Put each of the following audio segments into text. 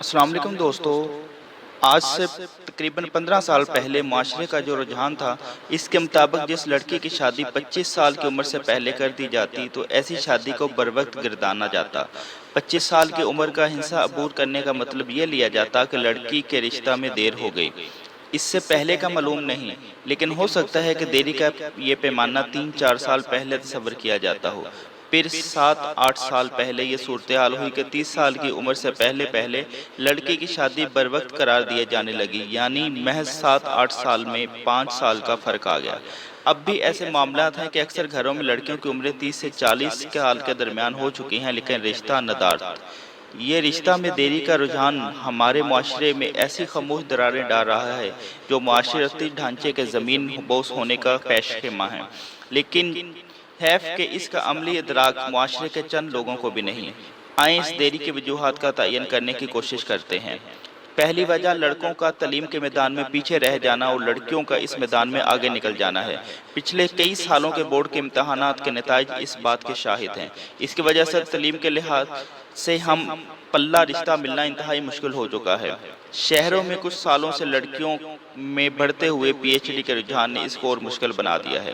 السلام علیکم دوستو، آج سے تقریباً 15 سال پہلے معاشرے کا جو رجحان تھا، اس کے مطابق جس لڑکی کی شادی 25 سال کی عمر سے پہلے کر دی جاتی تو ایسی شادی کو بروقت گردانا جاتا۔ 25 سال کی عمر کا ہنسا عبور کرنے کا مطلب یہ لیا جاتا کہ لڑکی کے رشتہ میں دیر ہو گئی۔ اس سے پہلے کا معلوم نہیں، لیکن ہو سکتا ہے کہ دیری کا یہ پیمانہ 3-4 سال پہلے تصور کیا جاتا ہو۔ پھر 7-8 سال پہلے یہ صورتحال ہوئی کہ 30 سال کی عمر سے پہلے لڑکی کی شادی بروقت قرار دیے جانے لگی، یعنی محض 7-8 سال میں 5 سال کا فرق آ گیا۔ اب بھی ایسے معاملات ہیں کہ اکثر گھروں میں لڑکیوں کی عمریں 30 سے 40 سال کے درمیان ہو چکی ہیں، لیکن رشتہ ندارد۔ یہ رشتہ میں دیری کا رجحان ہمارے معاشرے میں ایسی خاموش دراریں ڈال رہا ہے جو معاشرتی ڈھانچے کے زمین بوس ہونے کا پیش خیمہ ہے، لیکن حیف کہ اس کا عملی ادراک معاشرے کے چند لوگوں کو بھی نہیں۔ آئیں اس دیری کی وجوہات کا تعین کرنے کی کوشش کرتے ہیں۔ پہلی وجہ لڑکوں کا تعلیم کے میدان میں پیچھے رہ جانا اور لڑکیوں کا اس میدان میں آگے نکل جانا ہے۔ پچھلے کئی سالوں کے بورڈ کے امتحانات کے نتائج اس بات کے شاہد ہیں۔ اس کی وجہ سے تعلیم کے لحاظ سے ہم پلہ رشتہ ملنا انتہائی مشکل ہو چکا ہے۔ شہروں میں کچھ سالوں سے لڑکیوں میں بڑھتے ہوئے پی ایچ ڈی کے رجحان نے اس کو اور مشکل بنا دیا ہے۔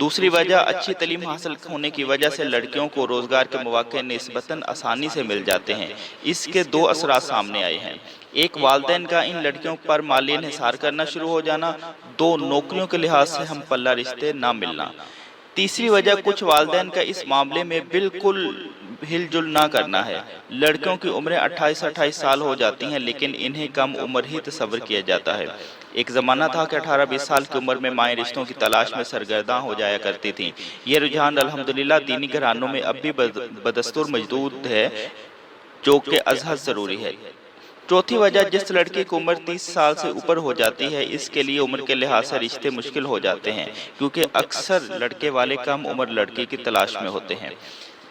دوسری وجہ اچھی تعلیم حاصل ہونے کی وجہ سے لڑکیوں کو روزگار کے مواقع نسبتاً آسانی سے مل جاتے ہیں۔ اس کے دو اثرات سامنے آئے ہیں۔ ایک، والدین کا ان لڑکیوں پر مالی انحصار کرنا شروع ہو جانا۔ دو، نوکریوں کے لحاظ سے ہم پلہ رشتے نہ ملنا۔ تیسری وجہ کچھ والدین کا اس معاملے میں بالکل ہل جل نہ کرنا ہے۔ لڑکیوں کی عمریں 28 سال ہو جاتی ہیں، لیکن انہیں کم عمر ہی تصور کیا جاتا ہے۔ ایک زمانہ تھا کہ 18-20 سال کی عمر میں مائیں رشتوں کی تلاش میں سرگرداں ہو جایا کرتی تھیں۔ یہ رجحان الحمدللہ دینی گھرانوں میں اب بھی بدستور موجود ہے، جو کہ ازحد ضروری ہے۔ چوتھی وجہ، جس لڑکی کی عمر 30 سال سے اوپر ہو جاتی ہے، اس کے لیے عمر کے لحاظ سے رشتے مشکل ہو جاتے ہیں، کیونکہ اکثر لڑکے والے کم عمر لڑکی کی تلاش میں ہوتے ہیں۔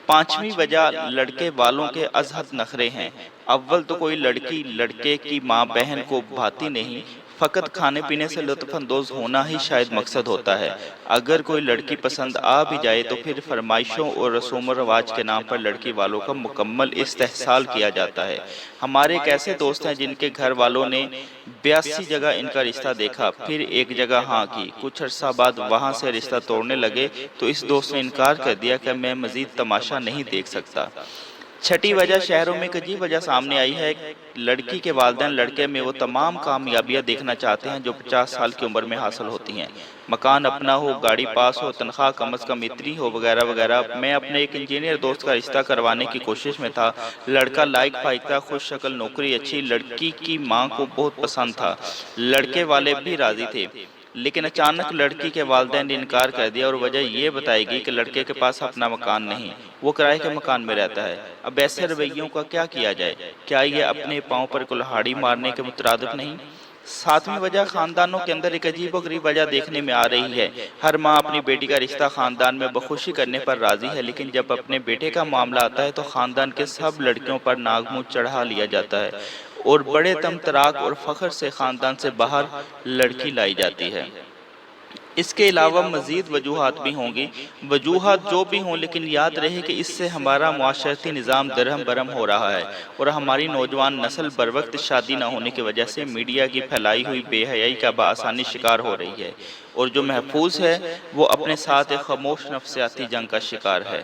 پانچویں وجہ، لڑکے والوں کے ازحد نخرے ہیں۔ اول تو کوئی لڑکی لڑکے کی ماں بہن کو بھاتی نہیں، فقط کھانے پینے سے لطف اندوز ہونا ہی شاید مقصد ہوتا ہے۔ اگر کوئی لڑکی پسند آ بھی جائے تو پھر فرمائشوں اور رسوم و رواج کے نام پر لڑکی والوں کا مکمل استحصال کیا جاتا ہے۔ ہمارے ایک ایسے دوست ہیں جن کے گھر والوں نے 82 جگہ ان کا رشتہ دیکھا، پھر ایک جگہ ہاں کی، کچھ عرصہ بعد وہاں سے رشتہ توڑنے لگے تو اس دوست نے انکار کر دیا کہ میں مزید تماشا نہیں دیکھ سکتا۔ چھٹی وجہ، شہروں میں ایک عجیب وجہ سامنے آئی ہے۔ لڑکی کے والدین لڑکے میں وہ تمام کامیابیاں دیکھنا چاہتے ہیں جو 50 سال کی عمر میں حاصل ہوتی ہیں۔ مکان اپنا ہو، گاڑی پاس ہو، تنخواہ کم از کم اتنی ہو، وغیرہ وغیرہ۔ میں اپنے ایک انجینئر دوست کا رشتہ کروانے کی کوشش میں تھا۔ لڑکا لائق فائق تھا، خوش شکل، نوکری اچھی، لڑکی کی ماں کو بہت پسند تھا، لڑکے والے بھی راضی تھے، لیکن اچانک لڑکی کے والدین نے انکار کر دیا اور وجہ یہ بتائی گئی کہ لڑکے کے پاس اپنا مکان نہیں، وہ کرائے کے مکان میں رہتا ہے۔ اب ایسے رویوں کا کیا کیا جائے؟ کیا یہ اپنے پاؤں پر کلہاڑی مارنے کے مترادف نہیں؟ ساتویں وجہ، خاندانوں کے اندر ایک عجیب و غریب وجہ دیکھنے میں آ رہی ہے۔ ہر ماں اپنی بیٹی کا رشتہ خاندان میں بخوشی کرنے پر راضی ہے، لیکن جب اپنے بیٹے کا معاملہ آتا ہے تو خاندان کے سب لڑکیوں پر ناگ منہ چڑھا لیا جاتا ہے اور بڑے تمطراق اور فخر سے خاندان سے باہر لڑکی لائی جاتی ہے۔ اس کے علاوہ مزید وجوہات بھی ہوں گی۔ وجوہات جو بھی ہوں، لیکن یاد رہے کہ اس سے ہمارا معاشرتی نظام درہم برہم ہو رہا ہے اور ہماری نوجوان نسل بروقت شادی نہ ہونے کی وجہ سے میڈیا کی پھیلائی ہوئی بے حیائی کا بآسانی شکار ہو رہی ہے، اور جو محفوظ ہے وہ اپنے ساتھ ایک خاموش نفسیاتی جنگ کا شکار ہے۔